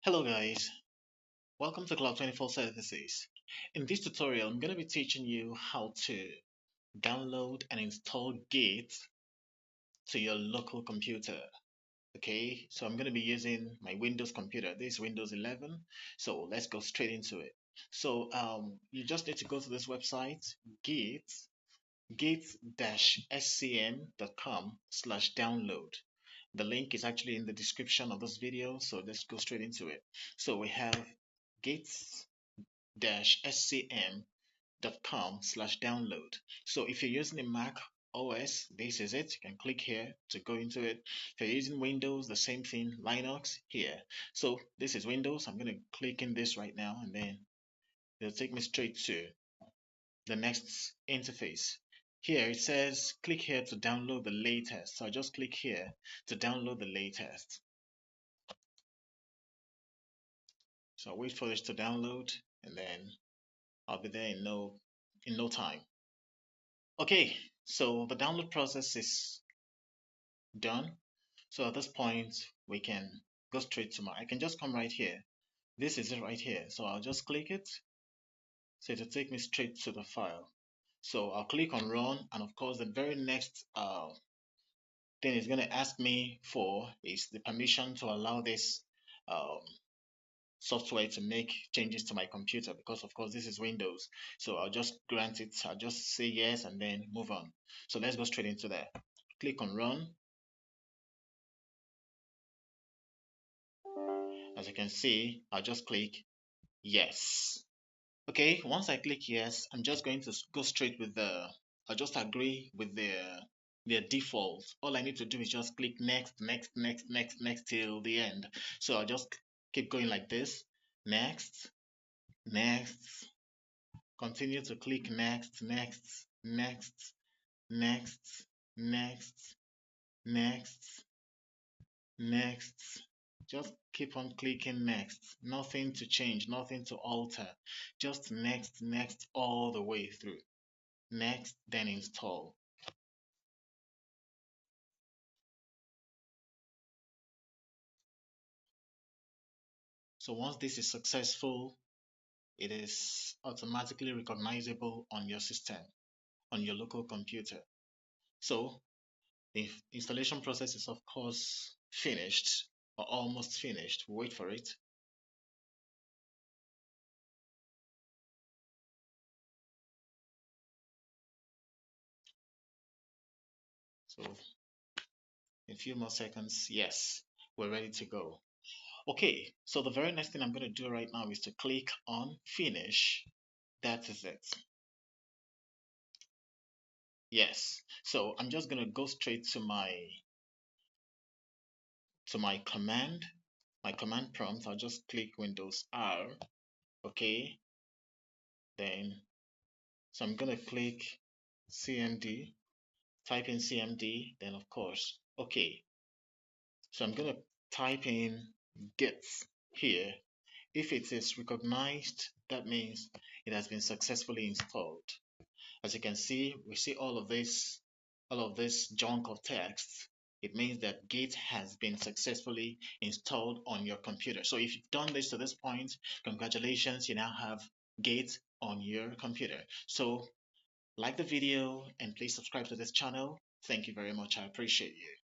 Hello guys, welcome to Cloud 24 Services. In this tutorial, I'm going to be teaching you how to download and install Git to your local computer. Okay, so I'm going to be using my Windows computer. This is Windows 11. So let's go straight into it. So you just need to go to this website, git-scm.com/download. The link is actually in the description of this video, so let's go straight into it. So we have git-scm.com/download. So if you're using a Mac OS, this is it. You can click here to go into it. If you're using Windows, the same thing, Linux here. So this is Windows. I'm going to click in this right now, and then it'll take me straight to the next interface. Here it says click here to download the latest. So I just click here to download the latest. So I'll wait for this to download, and then I'll be there in no time. Okay, so the download process is done. So at this point, we can go straight to I can just come right here. This is it right here. So I'll just click it. So it'll take me straight to the file. So I'll click on run, and of course the very next thing it's going to ask me for is the permission to allow this um, software to make changes to my computer, because of course this is Windows. So I'll just grant it. I'll just say yes and then move on. So let's go straight into there. Click on run. As you can see, I'll just click yes. Okay, once I click yes, I'm just going to go straight with I'll just agree with their default. All I need to do is just click next, next, next, next, next till the end. So I'll just keep going like this. Next, next, continue to click next, next, next, next, next, next, next. Just keep on clicking next. Nothing to change, nothing to alter. Just next, next all the way through. Next, then install. So once this is successful, it is automatically recognizable on your system, on your local computer. So the installation process is of course finished or almost finished. Wait for it. So in a few more seconds, yes, we're ready to go. Okay, so the very next thing I'm going to do right now is to click on finish. That is it. Yes, so I'm just going to go straight to my command prompt. I'll just click Windows R. Okay, then so I'm going to click CMD, type in CMD, then of course okay. So I'm going to type in git here. If it is recognized, that means it has been successfully installed. As you can see, we see all of this junk of text. It means that Git has been successfully installed on your computer. So if you've done this to this point, congratulations, you now have Git on your computer. So like the video and please subscribe to this channel. Thank you very much. I appreciate you.